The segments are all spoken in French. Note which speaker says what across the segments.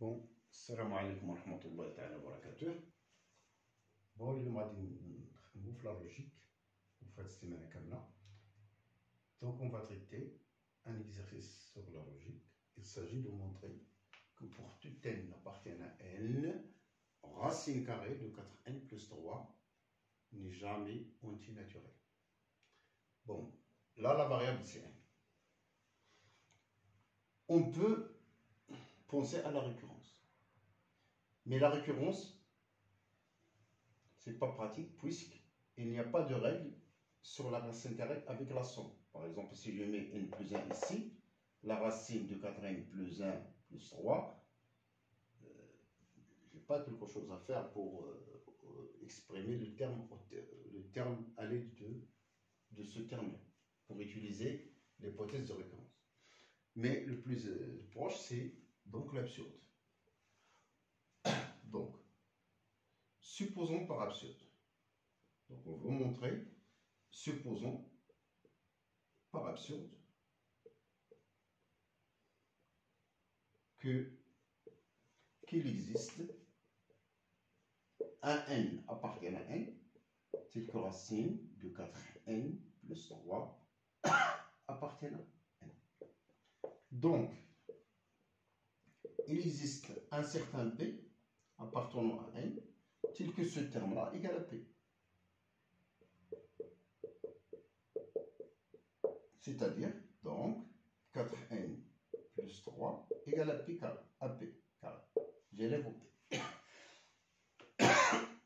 Speaker 1: Bon, salam alaikum wa rahmatullahi ta'ala wa barakatuh. Bon, اليوم غادي نخدمو في la logique في هاد السيمانة كاملة. Donc on va traiter un exercice sur la logique. Il s'agit de montrer que pour tout n appartenant à n, racine carrée de 4n plus 3 n'est jamais antinaturelle. Bon, là la variable c'est n. On peut penser à la récurrence. Mais la récurrence, c'est pas pratique puisqu'il n'y a pas de règle sur la racine carrée avec la somme. Par exemple, si je mets n plus 1 ici, la racine de 4n plus 1 plus 3, je n'ai pas quelque chose à faire pour exprimer le terme à l'aide de ce terme-là, pour utiliser l'hypothèse de récurrence. Mais le plus proche, c'est donc l'absurde. Donc, supposons par absurde. Donc, on va montrer, supposons par absurde qu'il existe un n appartenant à n, tel que racine de 4n plus 3 appartenant à n. Donc, il existe un certain p appartenant à n, tel que ce terme-là égale à p. C'est-à-dire, donc, 4n plus 3 égale à p carré. J'élève au p.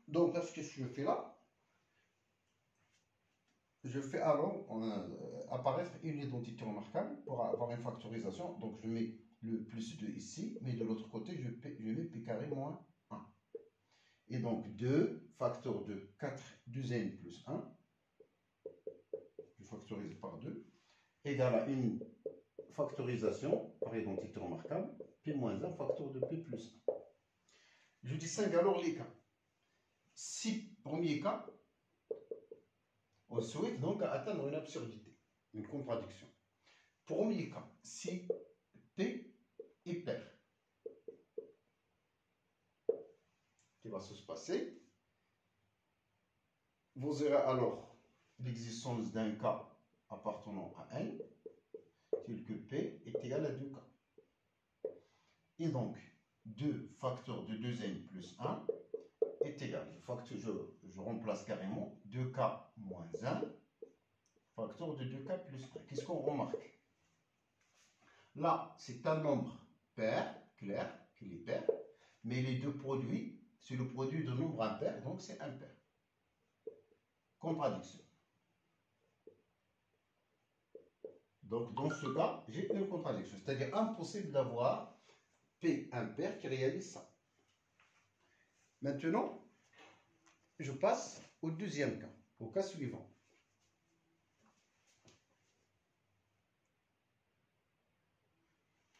Speaker 1: Donc, là, ce que je fais là, je fais alors apparaître une identité remarquable pour avoir une factorisation. Donc, je mets le plus 2 ici, mais de l'autre côté, je mets p carré moins 1. Et donc, 2 facteur de 4 2n plus 1, je factorise par 2, égale à une factorisation par identité remarquable, p moins 1 facteur de p plus 1. Je distingue alors les cas. Si, premier cas, on souhaite donc atteindre une absurdité, une contradiction. Premier cas, si p est pair, qui va se passer, vous aurez alors l'existence d'un cas appartenant à n, tel que p est égal à 2k. Et donc, 2 facteur de 2n plus 1 est égal, je remplace carrément 2k moins 1 facteur de 2k plus 1. Qu'est-ce qu'on remarque? Là, c'est un nombre pair, clair, qu'il est pair, mais les deux produits, c'est le produit de nombres impairs, donc c'est impair. Contradiction. Donc, dans ce cas, j'ai une contradiction, c'est-à-dire impossible d'avoir P impair qui réalise ça. Maintenant, je passe au deuxième cas, au cas suivant.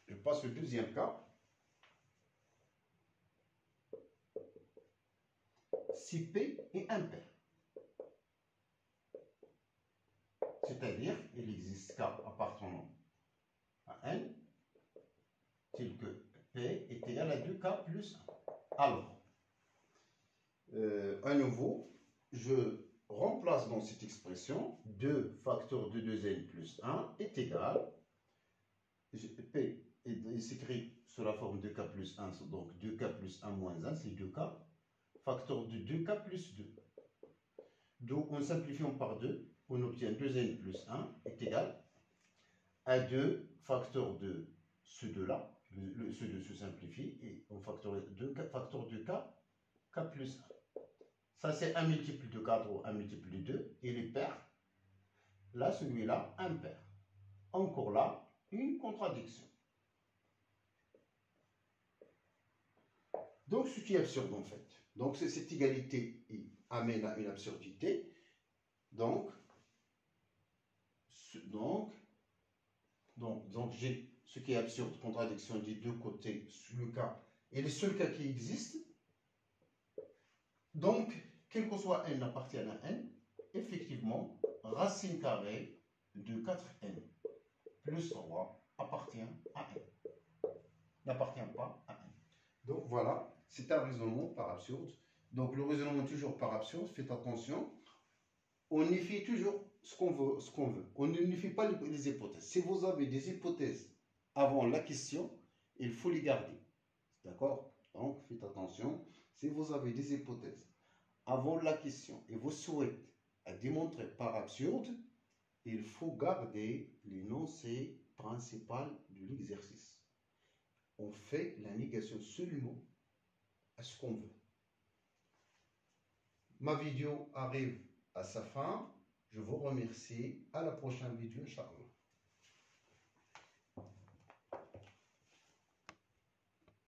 Speaker 1: Je passe au deuxième cas. Si P est impair. C'est-à-dire, il existe K appartenant à n, tel que P est égal à 2K plus 1. Alors, à nouveau, je remplace dans cette expression 2 facteur de 2n plus 1 est égal, P il s'écrit sous la forme de K plus 1, donc 2K plus 1 moins 1, c'est 2K, facteur de 2K plus 2. Donc, en simplifiant par 2, on obtient 2n plus 1 est égal à 2 facteur de ce 2-là, ce 2 se simplifie, et on factorise 2 facteur de K, K plus 1. Ça, c'est un multiple de 4 ou un multiple de 2, et les pairs, là, celui-là, impair. Encore là, une contradiction. Donc, ce qui est absurde, en fait. Donc, cette égalité amène à une absurdité. Donc j'ai ce qui est absurde, contradiction des deux côtés, le cas, et le seul cas qui existe. Donc, quel que soit n appartient à n, effectivement, racine carrée de 4n plus 3 appartient à n. N'appartient pas à n. voilà, c'est un raisonnement par absurde. Donc, le raisonnement toujours par absurde, faites attention. On unifie toujours ce qu'on veut, On n'unifie pas les hypothèses. Si vous avez des hypothèses avant la question, il faut les garder. D'accord? Donc, faites attention. Si vous avez des hypothèses avant la question et vous souhaitez démontrer par absurde, il faut garder l'énoncé principal de l'exercice. On fait la négation seulement à ce qu'on veut. Ma vidéo arrive à sa fin. Je vous remercie. À la prochaine vidéo, Inch'Allah.